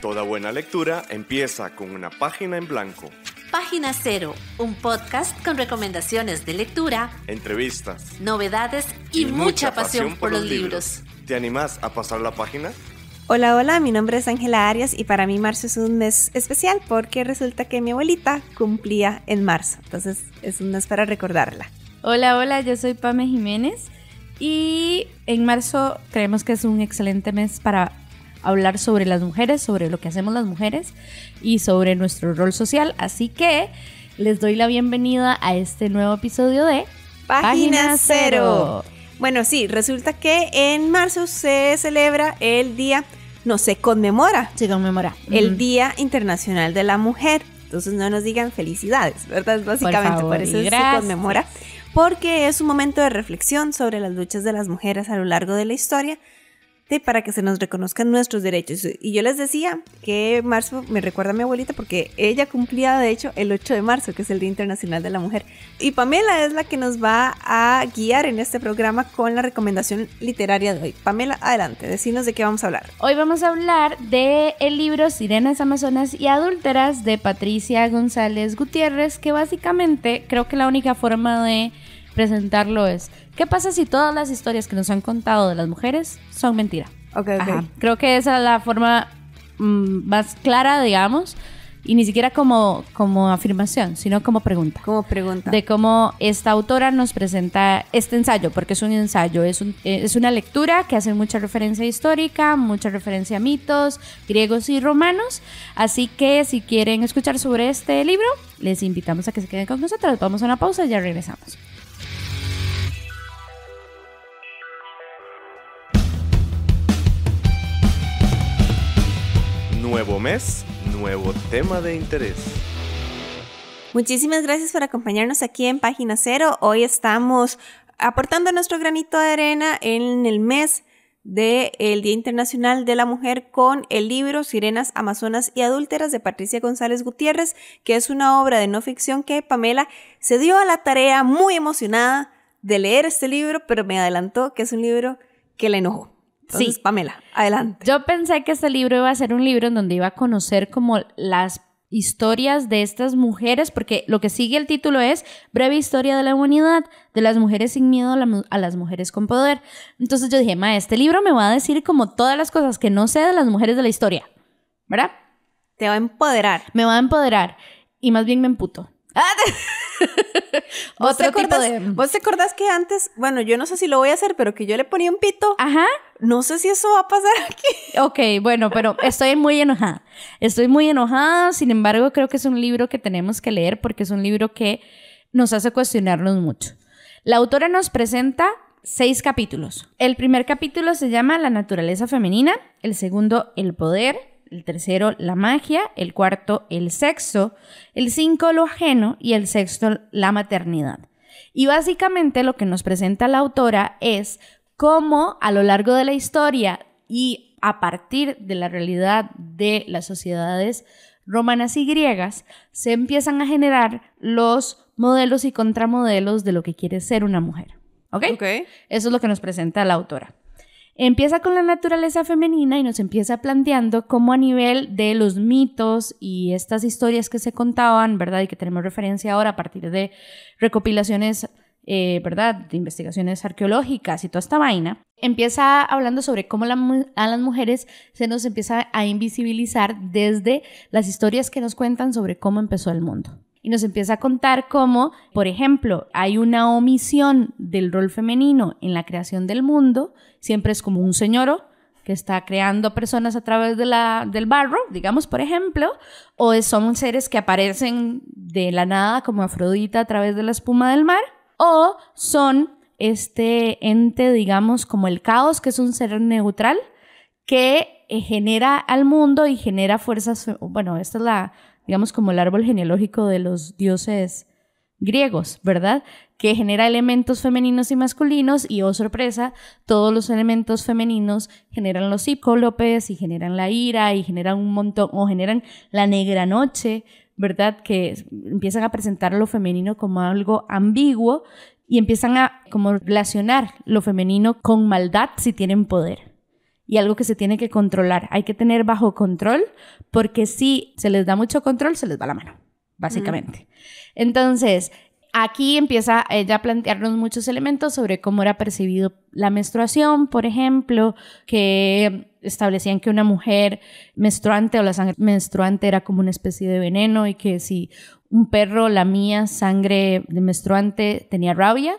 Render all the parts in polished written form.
Toda buena lectura empieza con una página en blanco. Página Cero, un podcast con recomendaciones de lectura, entrevistas, novedades y mucha pasión por los libros. ¿Te animás a pasar la página? Hola, mi nombre es Ángela Arias y para mí marzo es un mes especial porque resulta que mi abuelita cumplía en marzo, entonces es un mes para recordarla. Hola, yo soy Pame Jiménez y en marzo creemos que es un excelente mes para hablar sobre las mujeres, sobre lo que hacemos las mujeres y sobre nuestro rol social, así que les doy la bienvenida a este nuevo episodio de Página Cero. Bueno, sí, resulta que en marzo se celebra el día, se conmemora el Día Internacional de la Mujer. Entonces no nos digan felicidades, ¿verdad? Básicamente por eso se conmemora, porque es un momento de reflexión sobre las luchas de las mujeres a lo largo de la historia, para que se nos reconozcan nuestros derechos. Y yo les decía que marzo me recuerda a mi abuelita porque ella cumplía de hecho el 8 de marzo, que es el Día Internacional de la Mujer. Y Pamela es la que nos va a guiar en este programa con la recomendación literaria de hoy. Pamela, adelante, decinos de qué vamos a hablar. Hoy vamos a hablar del libro Sirenas, Amazonas y Adúlteras de Patricia González Gutiérrez, que básicamente creo que la única forma de presentarlo es: ¿qué pasa si todas las historias que nos han contado de las mujeres son mentira? Okay. Creo que esa es la forma más clara, digamos, y ni siquiera como afirmación, sino como pregunta. Como pregunta. De cómo esta autora nos presenta este ensayo, porque es un ensayo, es una lectura que hace mucha referencia histórica, mucha referencia a mitos griegos y romanos, así que si quieren escuchar sobre este libro, les invitamos a que se queden con nosotros. Vamos a una pausa y ya regresamos. Nuevo mes, nuevo tema de interés. Muchísimas gracias por acompañarnos aquí en Página Cero. Hoy estamos aportando nuestro granito de arena en el mes del Día Internacional de la Mujer con el libro Sirenas, Amazonas y Adúlteras de Patricia González Gutiérrez, que es una obra de no ficción que Pamela se dio a la tarea muy emocionada de leer este libro, pero me adelantó que es un libro que le enojó. Entonces, sí, Pamela, adelante. Yo pensé que este libro iba a ser un libro en donde iba a conocer como las historias de estas mujeres, porque lo que sigue el título es Breve Historia de la Humanidad, de las mujeres sin miedo a las mujeres con poder. Entonces yo dije, este libro me va a decir como todas las cosas que no sé de las mujeres de la historia, ¿verdad? Te va a empoderar. Me va a empoderar y más bien me emputo. ¿Vos te acordás que antes, yo no sé si lo voy a hacer, pero que yo le ponía un pito? Ajá. No sé si eso va a pasar aquí. Ok, bueno, pero estoy muy enojada, sin embargo creo que es un libro que tenemos que leer porque es un libro que nos hace cuestionarnos mucho. La autora nos presenta 6 capítulos. El primer capítulo se llama La naturaleza femenina, el segundo El poder, el tercero, la magia, el cuarto, el sexo, el 5, lo ajeno y el sexto, la maternidad. Y básicamente lo que nos presenta la autora es cómo a lo largo de la historia y a partir de la realidad de las sociedades romanas y griegas se empiezan a generar los modelos y contramodelos de lo que quiere ser una mujer. ¿Ok? Eso es lo que nos presenta la autora. Empieza con la naturaleza femenina y nos empieza planteando cómo a nivel de los mitos y estas historias que se contaban, ¿verdad? Y que tenemos referencia ahora a partir de recopilaciones, ¿verdad? De investigaciones arqueológicas y toda esta vaina. Empieza hablando sobre cómo a las mujeres se nos empieza a invisibilizar desde las historias que nos cuentan sobre cómo empezó el mundo. Y nos empieza a contar cómo, por ejemplo, hay una omisión del rol femenino en la creación del mundo. Siempre es como un señoro que está creando personas a través del barro, digamos, por ejemplo, o son seres que aparecen de la nada como Afrodita a través de la espuma del mar, o son este ente, digamos, como el caos, que es un ser neutral que genera al mundo y genera fuerzas. Bueno, esta es digamos, como el árbol genealógico de los dioses griegos, ¿verdad? Que genera elementos femeninos y masculinos y, oh sorpresa, todos los elementos femeninos generan los cíclopes y generan la ira y generan un montón, o generan la negra noche, ¿verdad? Que empiezan a presentar lo femenino como algo ambiguo y empiezan a como relacionar lo femenino con maldad si tienen poder. y algo que se tiene que controlar. Hay que tener bajo control, porque si se les da mucho control, se les va la mano, básicamente. Entonces, aquí empieza ella a plantearnos muchos elementos sobre cómo era percibido la menstruación, por ejemplo, que establecían que una mujer menstruante o la sangre menstruante era como una especie de veneno y que si un perro lamía sangre de menstruante tenía rabia,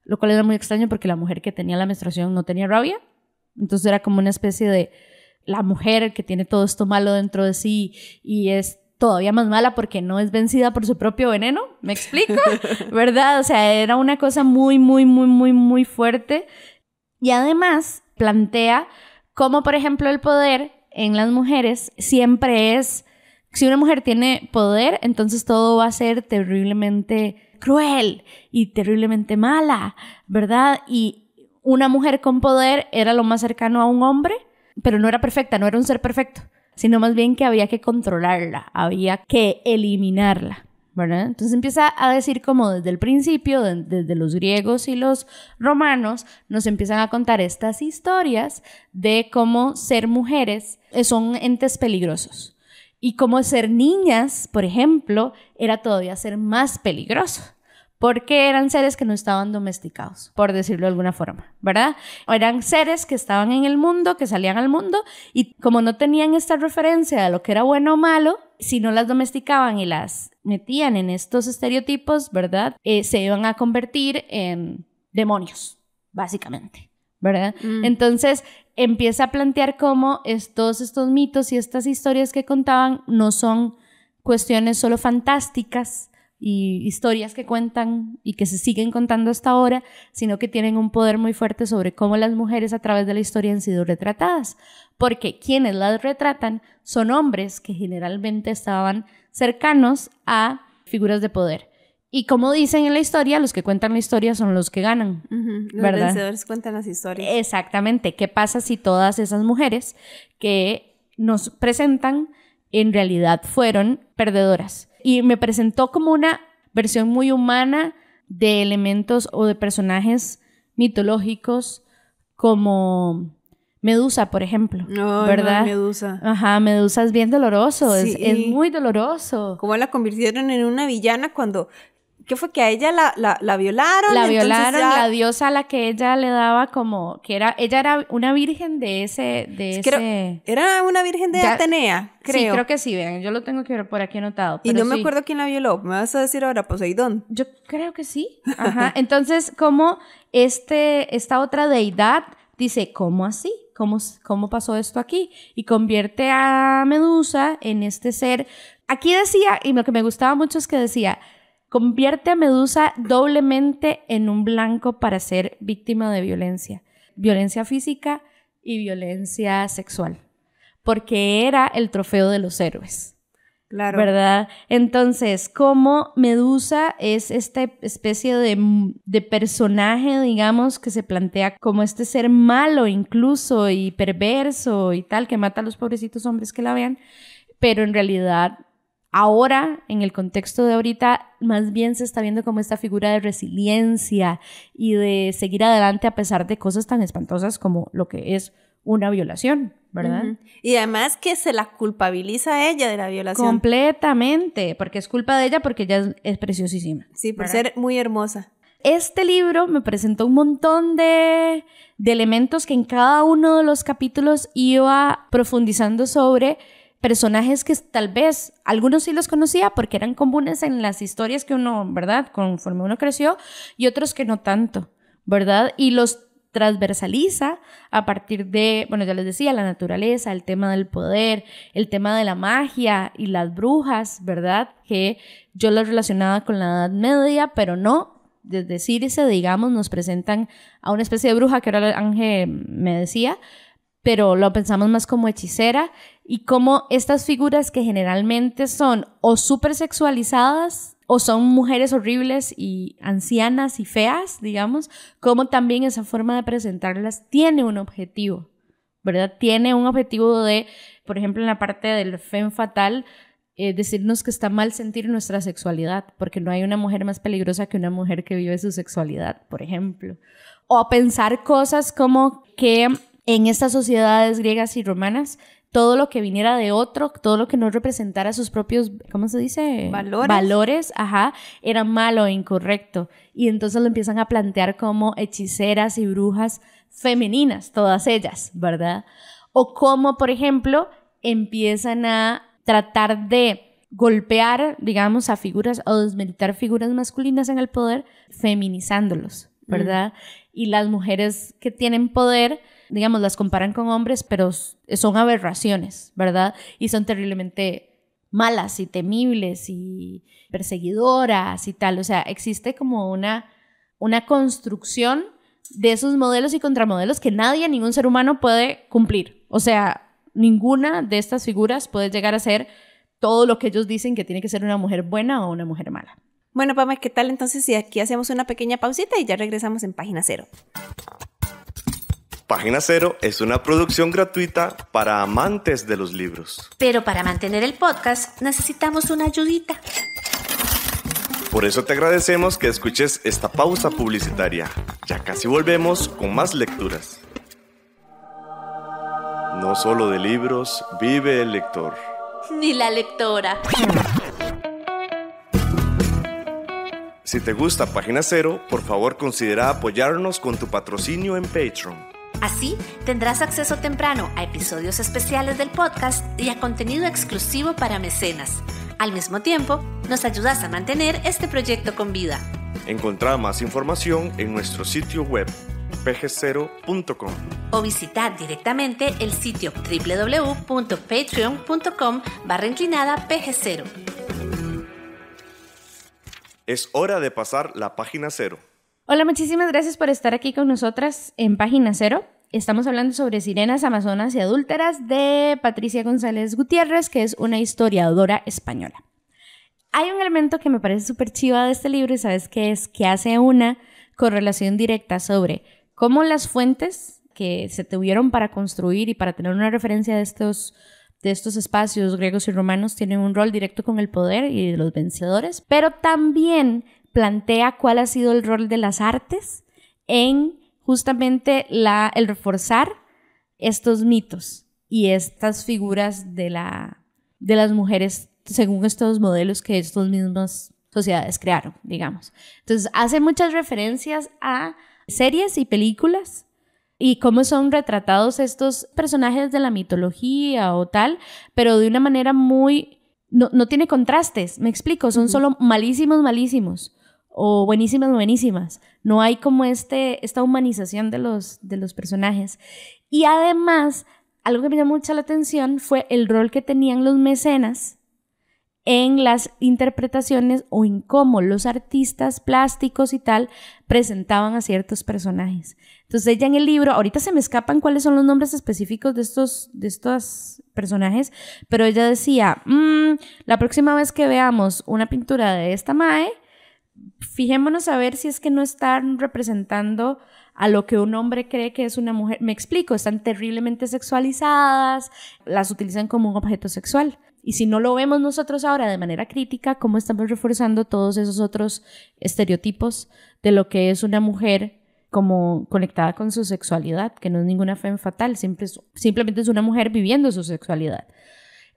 lo cual era muy extraño porque la mujer que tenía la menstruación no tenía rabia. Entonces era como una especie de la mujer que tiene todo esto malo dentro de sí y es todavía más mala porque no es vencida por su propio veneno, ¿me explico? ¿Verdad? O sea, era una cosa muy, muy, muy, muy, muy fuerte. Y además plantea cómo, por ejemplo, el poder en las mujeres siempre es, si una mujer tiene poder, entonces todo va a ser terriblemente cruel y terriblemente mala, ¿verdad? Y una mujer con poder era lo más cercano a un hombre, pero no era perfecta, no era un ser perfecto, sino más bien que había que controlarla, había que eliminarla, ¿verdad? Entonces empieza a decir como desde el principio, desde los griegos y los romanos, nos empiezan a contar estas historias de cómo ser mujeres son entes peligrosos y cómo ser niñas, por ejemplo, era todavía ser más peligroso. Porque eran seres que no estaban domesticados, por decirlo de alguna forma, ¿verdad? O eran seres que estaban en el mundo, que salían al mundo, y como no tenían esta referencia de lo que era bueno o malo, si no las domesticaban y las metían en estos estereotipos, ¿verdad? Se iban a convertir en demonios, básicamente, ¿verdad? Entonces empieza a plantear cómo todos estos mitos y estas historias que contaban no son cuestiones solo fantásticas, y historias que cuentan y que se siguen contando hasta ahora, sino que tienen un poder muy fuerte sobre cómo las mujeres a través de la historia han sido retratadas, porque quienes las retratan son hombres que generalmente estaban cercanos a figuras de poder. Y como dicen en la historia, los que cuentan la historia son los que ganan, ¿verdad? Los vencedores cuentan las historias. Exactamente. ¿Qué pasa si todas esas mujeres que nos presentan en realidad fueron perdedoras? Y me presentó como una versión muy humana de elementos o de personajes mitológicos como Medusa, por ejemplo, ¿verdad? No, Medusa. Ajá, Medusa es bien doloroso, Sí. es muy doloroso. ¿Cómo la convirtieron en una villana cuando... ¿Qué fue? Que a ella la violaron. La violaron, la diosa a la que ella le daba como... ella era una virgen de ese... Era una virgen de Atenea, creo. Sí, creo que sí, vean, yo lo tengo que ver por aquí anotado. Y no me sí. acuerdo quién la violó. ¿Me vas a decir ahora, Poseidón? Yo creo que sí. Ajá. Entonces, como esta otra deidad dice, ¿cómo así? ¿Cómo pasó esto aquí? Y convierte a Medusa en este ser. Aquí decía, y lo que me gustaba mucho es que decía... Convierte a Medusa doblemente en un blanco para ser víctima de violencia. Violencia física y violencia sexual. Porque era el trofeo de los héroes. Claro. ¿Verdad? Entonces, como Medusa es esta especie de personaje, digamos, que se plantea como este ser malo incluso y perverso y tal, que mata a los pobrecitos hombres que la vean, pero en realidad... Ahora, en el contexto de ahorita, más bien se está viendo como esta figura de resiliencia y de seguir adelante a pesar de cosas tan espantosas como lo que es una violación, ¿verdad? Y además que se la culpabiliza a ella de la violación. Completamente, porque es culpa de ella porque ella es preciosísima. Sí, por ¿verdad? ser muy hermosa. Este libro me presentó un montón de elementos que en cada uno de los capítulos iba profundizando sobre... personajes que tal vez algunos sí los conocía porque eran comunes en las historias que uno, ¿verdad? Conforme uno creció, y otros que no tanto, ¿verdad? Y los transversaliza a partir de, bueno, ya les decía, la naturaleza, el tema del poder, el tema de la magia y las brujas, ¿verdad? Que yo las relacionaba con la Edad Media, pero no. Desde Circe, digamos, nos presentan a una especie de bruja que ahora Ángel me decía, pero lo pensamos más como hechicera, y como estas figuras que generalmente son o súper sexualizadas o son mujeres horribles y ancianas y feas, digamos, como también esa forma de presentarlas tiene un objetivo, ¿verdad? Tiene un objetivo de, por ejemplo, en la parte del femme fatal, decirnos que está mal sentir nuestra sexualidad, porque no hay una mujer más peligrosa que una mujer que vive su sexualidad, por ejemplo. O pensar cosas como que en estas sociedades griegas y romanas, todo lo que viniera de otro, todo lo que no representara sus propios, ¿cómo se dice? Valores, era malo e incorrecto. Y entonces lo empiezan a plantear como hechiceras y brujas femeninas, todas ellas, ¿verdad? O como, por ejemplo, empiezan a tratar de golpear, digamos, a figuras o desmeritar figuras masculinas en el poder, feminizándolos, ¿verdad? Y las mujeres que tienen poder, digamos, las comparan con hombres, pero son aberraciones, ¿verdad? Y son terriblemente malas y temibles y perseguidoras y tal. O sea, existe como una construcción de esos modelos y contramodelos que nadie, ningún ser humano puede cumplir. O sea, ninguna de estas figuras puede llegar a ser todo lo que ellos dicen que tiene que ser una mujer buena o una mujer mala. Bueno, Pame, ¿qué tal entonces si aquí hacemos una pequeña pausita y ya regresamos en Página Cero? Página Cero es una producción gratuita para amantes de los libros. Pero para mantener el podcast necesitamos una ayudita. Por eso te agradecemos que escuches esta pausa publicitaria. Ya casi volvemos con más lecturas. No solo de libros vive el lector. Ni la lectora. Si te gusta Página Cero, por favor considera apoyarnos con tu patrocinio en Patreon. Así tendrás acceso temprano a episodios especiales del podcast y a contenido exclusivo para mecenas. Al mismo tiempo, nos ayudas a mantener este proyecto con vida. Encontrá más información en nuestro sitio web pg0.com o visitar directamente el sitio www.patreon.com/pg0. Es hora de pasar la Página Cero. Hola, muchísimas gracias por estar aquí con nosotras en Página Cero. Estamos hablando sobre Sirenas, Amazonas y Adúlteras de Patricia González Gutiérrez, que es una historiadora española. Hay un elemento que me parece súper chiva de este libro, y ¿sabes qué es? Que hace una correlación directa sobre cómo las fuentes que se tuvieron para construir y para tener una referencia de estos espacios griegos y romanos tienen un rol directo con el poder y de los vencedores, pero también plantea cuál ha sido el rol de las artes en justamente el reforzar estos mitos y estas figuras de las mujeres según estos modelos que estas mismas sociedades crearon, digamos. Entonces hace muchas referencias a series y películas y cómo son retratados estos personajes de la mitología o tal, pero de una manera muy... No tiene contrastes, me explico, son solo malísimos o buenísimas. No hay como esta humanización de los personajes. Y además, algo que me llamó mucho la atención fue el rol que tenían los mecenas en las interpretaciones o en cómo los artistas plásticos y tal presentaban a ciertos personajes. Entonces ella en el libro, ahorita se me escapan cuáles son los nombres específicos de estos personajes, pero ella decía, la próxima vez que veamos una pintura de esta mae, fijémonos a ver si es que no están representando a lo que un hombre cree que es una mujer. Me explico, están terriblemente sexualizadas, las utilizan como un objeto sexual. Y si no lo vemos nosotros ahora de manera crítica, ¿cómo estamos reforzando todos esos otros estereotipos de lo que es una mujer como conectada con su sexualidad? Que no es ninguna femme fatale, simplemente es una mujer viviendo su sexualidad.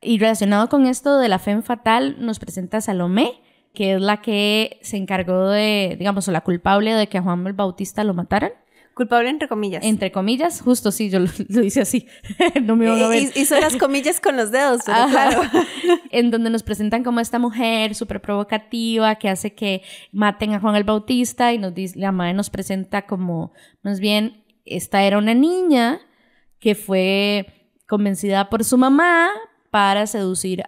Y relacionado con esto de la femme fatale, nos presenta a Salomé, que es la que se encargó de, digamos, o la culpable de que a Juan el Bautista lo mataran. Culpable entre comillas. Entre comillas, justo sí, yo lo hice así. No me iban a ver. Hizo las comillas con los dedos, pero claro. En donde nos presentan como esta mujer súper provocativa que hace que maten a Juan el Bautista y la madre nos presenta como, más bien, esta era una niña que fue convencida por su mamá para seducir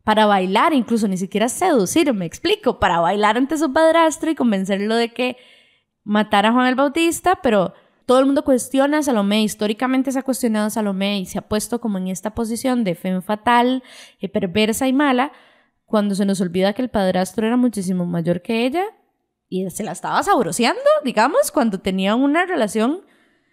para bailar, incluso ni siquiera seducir, me explico, para bailar ante su padrastro y convencerlo de que matar a Juan el Bautista, pero todo el mundo cuestiona a Salomé, históricamente se ha cuestionado a Salomé y se ha puesto como en esta posición de femme fatale, perversa y mala, cuando se nos olvida que el padrastro era muchísimo mayor que ella y se la estaba saboreando, digamos, cuando tenían una relación.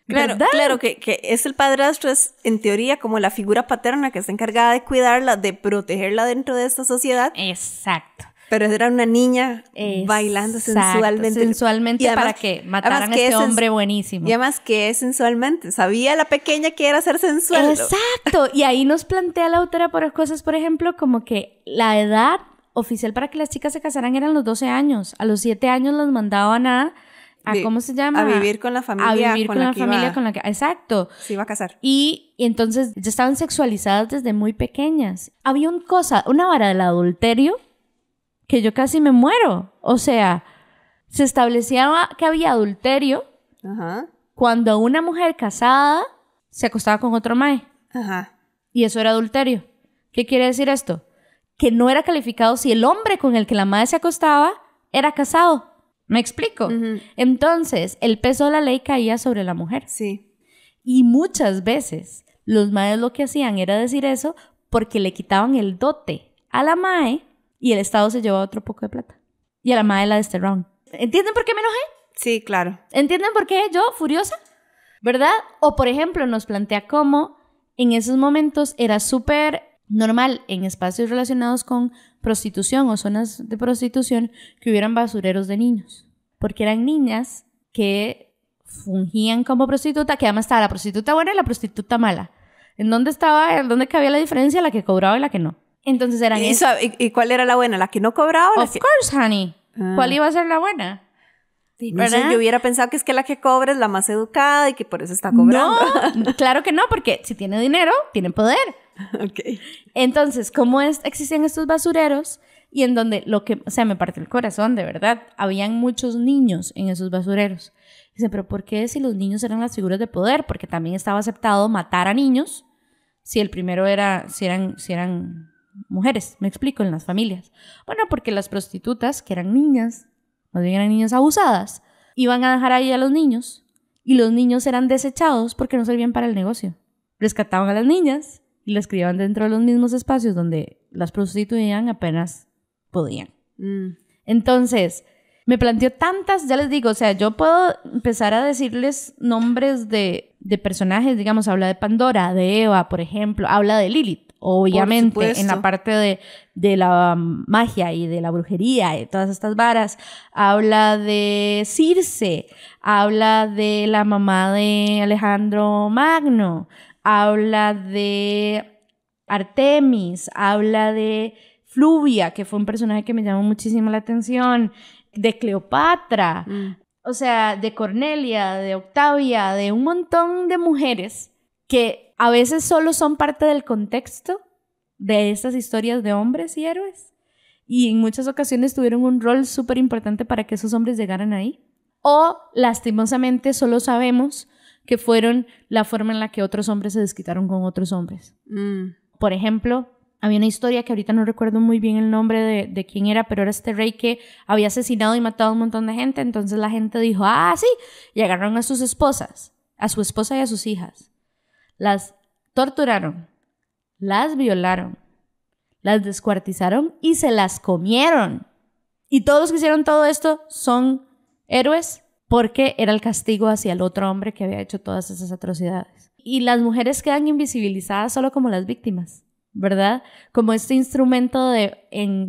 Claro, que es el padrastro, es en teoría como la figura paterna que está encargada de cuidarla, de protegerla dentro de esta sociedad. Exacto. Pero era una niña bailando sensualmente. Sensualmente y además, para que mataran a este hombre buenísimo. Y además que sensualmente. Sabía la pequeña que era ser sensual. Exacto. Y ahí nos plantea la autora por cosas, por ejemplo, como que la edad oficial para que las chicas se casaran eran los 12 años. A los 7 años los mandaban a ¿cómo se llama? A vivir con la familia. A vivir con la familia con la que... Exacto. Se iba a casar. Y entonces ya estaban sexualizadas desde muy pequeñas. Había una vara del adulterio que yo casi me muero. O sea, se establecía que había adulterio cuando una mujer casada se acostaba con otro mae. Y eso era adulterio. ¿Qué quiere decir esto? Que no era calificado si el hombre con el que la mae se acostaba era casado. ¿Me explico? Entonces, el peso de la ley caía sobre la mujer. Sí. Y muchas veces los maes lo que hacían era decir eso porque le quitaban el dote a la mae y el Estado se llevaba otro poco de plata. Y a la mae la desterraban. ¿Entienden por qué me enojé? Sí, claro. ¿Entienden por qué yo, furiosa? ¿Verdad? O, por ejemplo, nos plantea cómo en esos momentos era súper normal en espacios relacionados con prostitución o zonas de prostitución que hubieran basureros de niños. Porque eran niñas que fungían como prostituta, que además estaba la prostituta buena y la prostituta mala. ¿En dónde cabía la diferencia? La que cobraba y la que no. Entonces eran ¿Y cuál era la buena? ¿La que no cobraba o la que...? Of course, honey. ¿Cuál iba a ser la buena? Sí, no sé, yo hubiera pensado que es que la que cobra es la más educada y que por eso está cobrando. No, claro que no, porque si tiene dinero, tiene poder. Okay. Entonces, ¿cómo existían estos basureros? Y en donde me partió el corazón, de verdad. Habían muchos niños en esos basureros. Dicen, pero ¿por qué si los niños eran las figuras de poder? Porque también estaba aceptado matar a niños si el primero si eran mujeres, me explico, en las familias. Bueno, porque las prostitutas, que eran niñas, más bien eran niñas abusadas, iban a dejar ahí a los niños y los niños eran desechados porque no servían para el negocio. Rescataban a las niñas y las criaban dentro de los mismos espacios donde las prostituían apenas podían. Entonces, me planteó tantas, ya les digo, o sea, yo puedo empezar a decirles nombres de personajes, digamos, habla de Pandora, de Eva, por ejemplo, habla de Lilith, obviamente, en la parte de la magia y de la brujería y todas estas varas. Habla de Circe, habla de la mamá de Alejandro Magno, habla de Artemis, habla de Fluvia, que fue un personaje que me llamó muchísimo la atención, de Cleopatra, o sea, de Cornelia, de Octavia, de un montón de mujeres que a veces solo son parte del contexto de estas historias de hombres y héroes. Y en muchas ocasiones tuvieron un rol súper importante para que esos hombres llegaran ahí. O, lastimosamente, solo sabemos que fueron la forma en la que otros hombres se desquitaron con otros hombres. Por ejemplo, había una historia que ahorita no recuerdo muy bien el nombre de quién era, pero era este rey que había asesinado y matado a un montón de gente. Entonces la gente dijo, sí, y agarraron a sus esposas, a su esposa y a sus hijas. Las torturaron, las violaron, las descuartizaron y se las comieron. Y todos los que hicieron todo esto son héroes porque era el castigo hacia el otro hombre que había hecho todas esas atrocidades. Y las mujeres quedan invisibilizadas solo como las víctimas, ¿verdad? Como este instrumento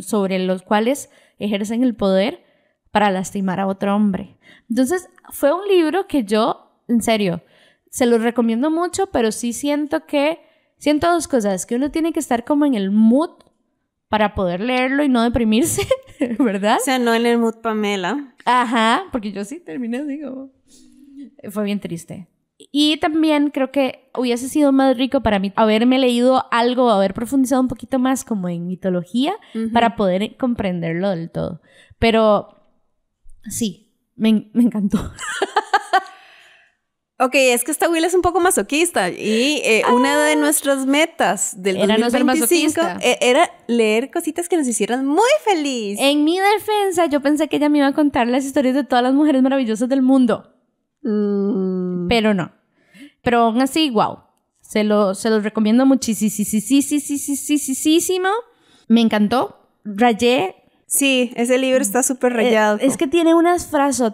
sobre los cuales ejercen el poder para lastimar a otro hombre. Entonces, fue un libro que yo, en serio, se los recomiendo mucho, pero sí siento dos cosas, que uno tiene que estar como en el mood para poder leerlo y no deprimirse, ¿verdad? O sea, no en el mood Pamela. Ajá, porque yo sí terminé así como... Fue bien triste. Y también creo que hubiese sido más rico para mí haberme leído algo, haber profundizado un poquito más como en mitología para poder comprenderlo del todo. Pero sí, me encantó. Ok, es que esta Will es un poco masoquista y una de nuestras metas del 2025 era leer cositas que nos hicieran muy feliz. En mi defensa, yo pensé que ella me iba a contar las historias de todas las mujeres maravillosas del mundo. Pero no. Pero aún así, wow. Se los recomiendo muchísimo. Me encantó. Rayé. Sí, ese libro está súper rayado. Es que tiene unas frases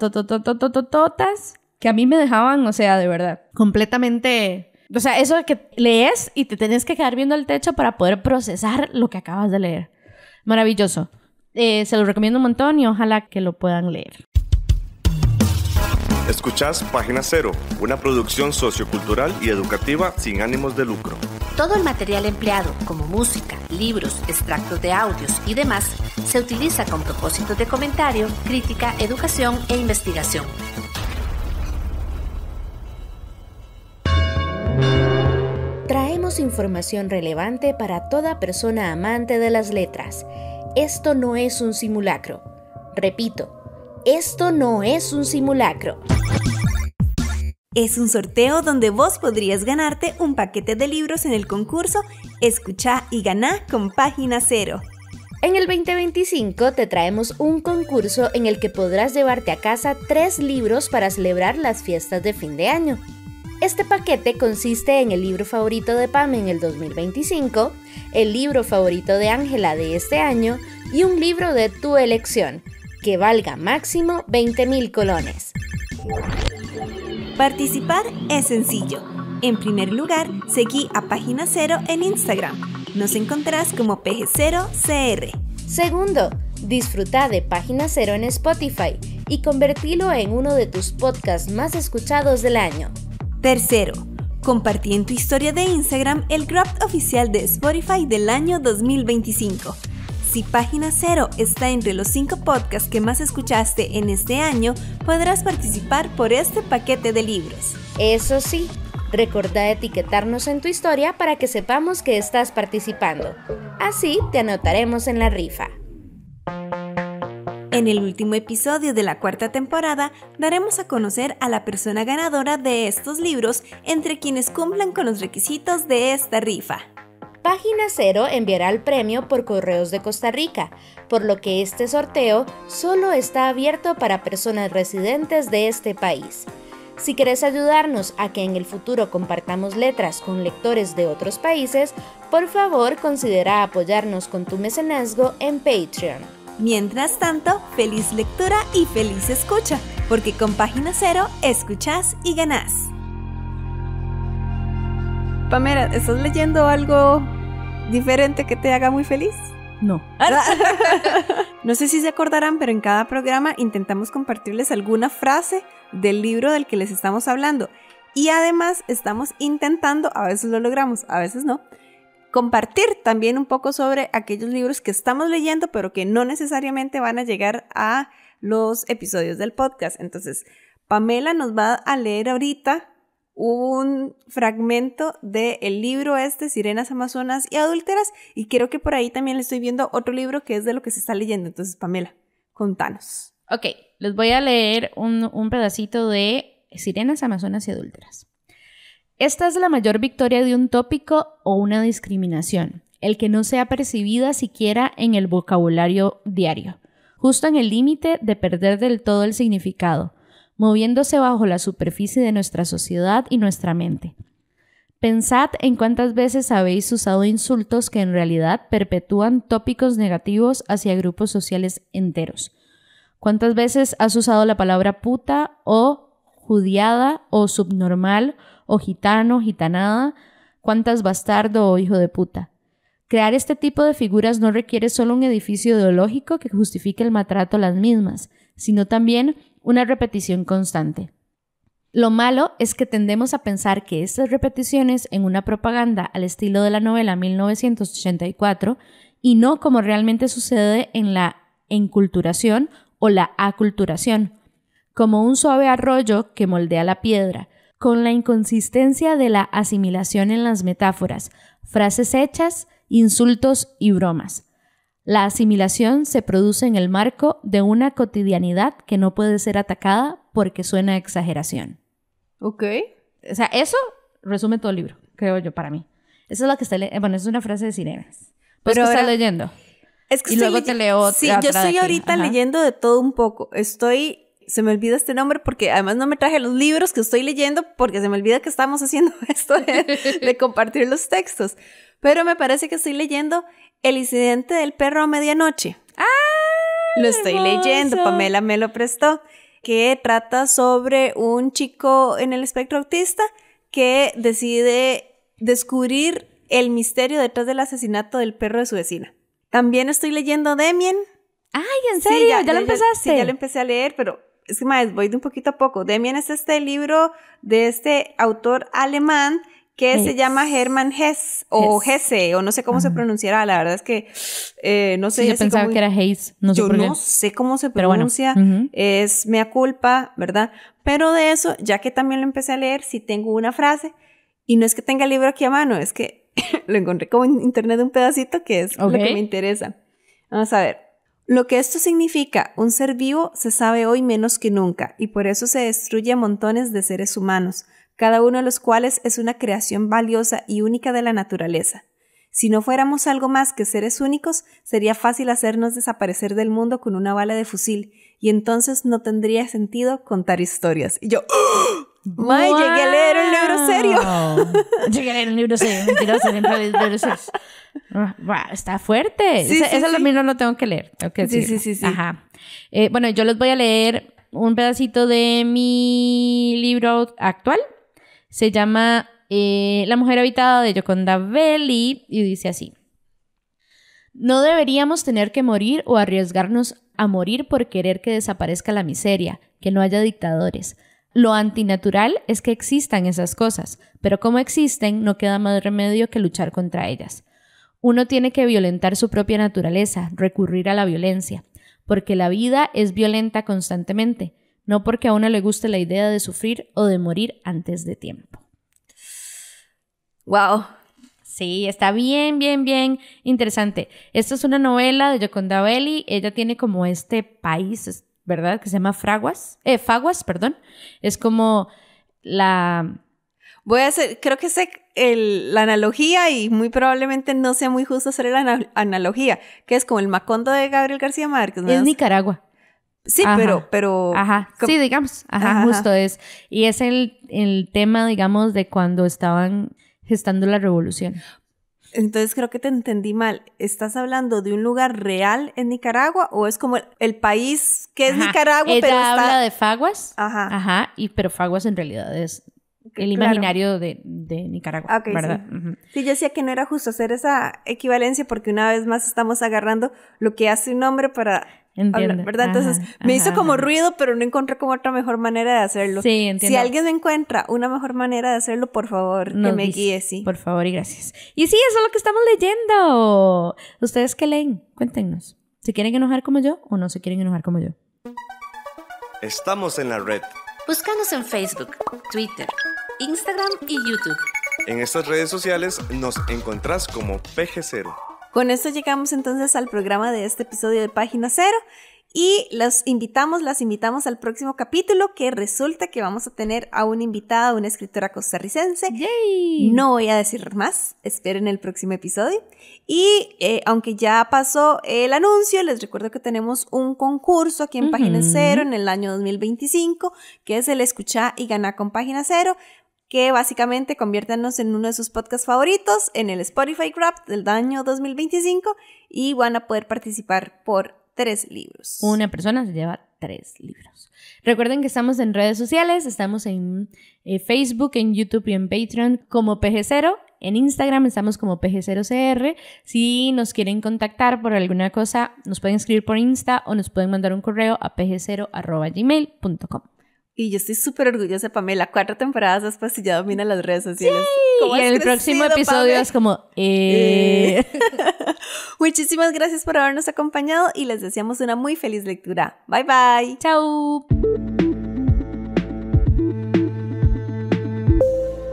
que a mí me dejaban, o sea, de verdad, completamente... O sea, eso de que lees y te tenés que quedar viendo el techo para poder procesar lo que acabas de leer. Maravilloso. Se los recomiendo un montón y ojalá que lo puedan leer. Escuchás Página Cero, una producción sociocultural y educativa sin ánimos de lucro. Todo el material empleado, como música, libros, extractos de audios y demás, se utiliza con propósitos de comentario, crítica, educación e investigación. Traemos información relevante para toda persona amante de las letras. Esto no es un simulacro. Repito, esto no es un simulacro. Es un sorteo donde vos podrías ganarte un paquete de libros en el concurso Escuchá y Ganá con Página Cero. En el 2025 te traemos un concurso en el que podrás llevarte a casa 3 libros para celebrar las fiestas de fin de año. Este paquete consiste en el libro favorito de Pam en el 2025, el libro favorito de Ángela de este año y un libro de tu elección, que valga máximo 20,000 colones. Participar es sencillo. En primer lugar, seguí a Página Cero en Instagram. Nos encontrarás como PG0CR. Segundo, disfruta de Página Cero en Spotify y convertilo en uno de tus podcasts más escuchados del año. Tercero, compartí en tu historia de Instagram el Wrapped oficial de Spotify del año 2025. Si Página Cero está entre los 5 podcasts que más escuchaste en este año, podrás participar por este paquete de libros. Eso sí, recordá etiquetarnos en tu historia para que sepamos que estás participando. Así te anotaremos en la rifa. En el último episodio de la 4ª temporada, daremos a conocer a la persona ganadora de estos libros entre quienes cumplan con los requisitos de esta rifa. Página Cero enviará el premio por correos de Costa Rica, por lo que este sorteo solo está abierto para personas residentes de este país. Si quieres ayudarnos a que en el futuro compartamos letras con lectores de otros países, por favor considera apoyarnos con tu mecenazgo en Patreon. Mientras tanto, feliz lectura y feliz escucha, porque con Página Cero escuchás y ganás. Pamela, ¿estás leyendo algo diferente que te haga muy feliz? No. No sé si se acordarán, pero en cada programa intentamos compartirles alguna frase del libro del que les estamos hablando. Y además estamos intentando, a veces lo logramos, a veces no, compartir también un poco sobre aquellos libros que estamos leyendo, pero que no necesariamente van a llegar a los episodios del podcast. Entonces, Pamela nos va a leer ahorita un fragmento del libro Sirenas, Amazonas y Adúlteras, y creo que por ahí también le estoy viendo otro libro que es de lo que se está leyendo. Entonces, Pamela, contanos. Ok, les voy a leer un pedacito de Sirenas, Amazonas y Adúlteras. Esta es la mayor victoria de un tópico o una discriminación, el que no sea percibida siquiera en el vocabulario diario, justo en el límite de perder del todo el significado, moviéndose bajo la superficie de nuestra sociedad y nuestra mente. Pensad en cuántas veces habéis usado insultos que en realidad perpetúan tópicos negativos hacia grupos sociales enteros. ¿Cuántas veces has usado la palabra puta o judiada o subnormal o gitano, gitanada? ¿Cuántas bastardo o hijo de puta? Crear este tipo de figuras no requiere solo un edificio ideológico que justifique el maltrato a las mismas, sino también una repetición constante. Lo malo es que tendemos a pensar que estas repeticiones en una propaganda al estilo de la novela 1984 y no como realmente sucede en la enculturación o la aculturación, como un suave arroyo que moldea la piedra, con la inconsistencia de la asimilación en las metáforas, frases hechas, insultos y bromas. La asimilación se produce en el marco de una cotidianidad que no puede ser atacada porque suena a exageración. Ok. O sea, eso resume todo el libro, creo yo, para mí. Eso es lo que está leyendo. Bueno, es una frase de Sirenas. Pues Pero que ahora, estás leyendo. Es que y luego te leo sí, otra yo estoy de aquí. ahorita leyendo de todo un poco. Se me olvida este nombre porque además no me traje los libros que estoy leyendo porque se me olvida que estamos haciendo esto de compartir los textos. Pero me parece que estoy leyendo El incidente del perro a medianoche. ¡Ah! Lo estoy leyendo, Pamela me lo prestó, que trata sobre un chico en el espectro autista que decide descubrir el misterio detrás del asesinato del perro de su vecina. También estoy leyendo Demian, Ay, ¿en serio? Sí, ¿Ya lo empezaste? Sí, ya lo empecé a leer, pero es que más voy de un poquito a poco. Demian es este libro de este autor alemán que se llama Hermann Hesse, o Hesse, o no sé cómo se pronunciará. La verdad es que no sé. Sí, yo pensaba que era Hesse. No sé por qué. No sé cómo se pronuncia. Bueno, es mea culpa, ¿verdad? Pero de eso, ya que también lo empecé a leer, sí tengo una frase. Y no es que tenga el libro aquí a mano, es que lo encontré como en internet un pedacito que es lo que me interesa. Vamos a ver. Lo que esto significa, un ser vivo, se sabe hoy menos que nunca, y por eso se destruye a montones de seres humanos, cada uno de los cuales es una creación valiosa y única de la naturaleza. Si no fuéramos algo más que seres únicos, sería fácil hacernos desaparecer del mundo con una bala de fusil, y entonces no tendría sentido contar historias. Y yo, ¡oh! ¡May, llegué a leer un libro serio! Llegué a leer un libro serio, mentiroso, está fuerte. Sí, eso también no lo tengo que leer. Sí. Ajá. Bueno, yo les voy a leer un pedacito de mi libro actual. Se llama La mujer habitada de Gioconda Belli y dice así. No deberíamos tener que morir o arriesgarnos a morir por querer que desaparezca la miseria, que no haya dictadores. Lo antinatural es que existan esas cosas, pero como existen, no queda más remedio que luchar contra ellas. Uno tiene que violentar su propia naturaleza, recurrir a la violencia, porque la vida es violenta constantemente, no porque a uno le guste la idea de sufrir o de morir antes de tiempo. ¡Wow! Sí, está bien interesante. Esta es una novela de Gioconda Belli. Ella tiene como este país, ¿verdad? Que se llama Faguas, perdón. Es como la... Voy a hacer, creo que sé la analogía y muy probablemente no sea muy justo hacer la analogía, que es como el Macondo de Gabriel García Márquez, ¿no? Es Nicaragua. Sí, pero... Ajá, sí, digamos. Ajá, justo es. Y es el tema, digamos, de cuando estaban gestando la revolución. Entonces creo que te entendí mal. ¿Estás hablando de un lugar real en Nicaragua o es como el país que es Nicaragua? Ella pero habla de Faguas. Ajá. Pero Faguas en realidad es el imaginario de Nicaragua, okay, ¿verdad? Sí. Sí, yo decía que no era justo hacer esa equivalencia porque una vez más estamos agarrando lo que hace un hombre para... Entiendo. ¿Verdad? Entonces me hizo como ruido, pero no encontré como otra mejor manera de hacerlo. Sí, entiendo. Si alguien me encuentra una mejor manera de hacerlo, por favor, que me guíe, sí. Por favor y gracias. Y sí, eso es lo que estamos leyendo. ¿Ustedes qué leen? Cuéntenos. ¿Se quieren enojar como yo o no se quieren enojar como yo? Estamos en la red. Búscanos en Facebook, Twitter, Instagram y YouTube. En estas redes sociales nos encontrás como PG0. Con esto llegamos entonces al programa de este episodio de Página Cero y las invitamos al próximo capítulo, que resulta que vamos a tener a una invitada, una escritora costarricense. ¡Yay! No voy a decir más, esperen el próximo episodio. Y aunque ya pasó el anuncio, les recuerdo que tenemos un concurso aquí en Página Cero en el año 2025, que es el Escuchá y Ganá con Página Cero, que básicamente conviértanos en uno de sus podcasts favoritos en el Spotify Wrapped del año 2025 y van a poder participar por 3 libros. Una persona se lleva 3 libros. Recuerden que estamos en redes sociales, estamos en Facebook, en YouTube y en Patreon como PG0. En Instagram estamos como PG0CR. Si nos quieren contactar por alguna cosa, nos pueden escribir por Insta o nos pueden mandar un correo a pg0@gmail.com. Y yo estoy súper orgullosa, Pamela. 4 temporadas después y ya domina las redes sociales. Y en el próximo episodio Pamela? Es como... Muchísimas gracias por habernos acompañado y les deseamos una muy feliz lectura. Bye, bye. Chao.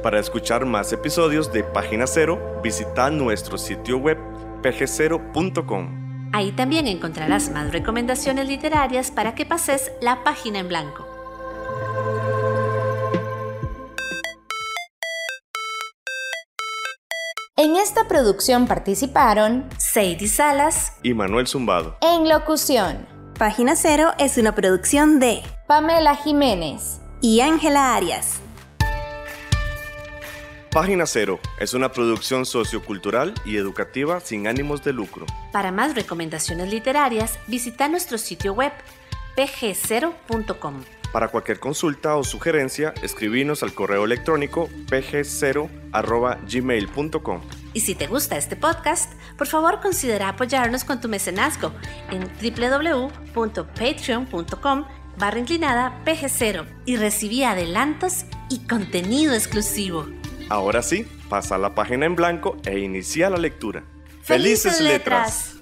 Para escuchar más episodios de Página Cero, visita nuestro sitio web pg0.com. Ahí también encontrarás más recomendaciones literarias para que pases la página en blanco. En esta producción participaron Sadie Salas y Manuel Zumbado. En locución, Página Cero es una producción de Pamela Jiménez y Ángela Arias. Página Cero es una producción sociocultural y educativa sin ánimos de lucro. Para más recomendaciones literarias, visita nuestro sitio web pg0.com. Para cualquier consulta o sugerencia, escribinos al correo electrónico pg0@gmail.com. Y si te gusta este podcast, por favor considera apoyarnos con tu mecenazgo en www.patreon.com/PG0 y recibí adelantos y contenido exclusivo. Ahora sí, pasa la página en blanco e inicia la lectura. ¡Felices letras!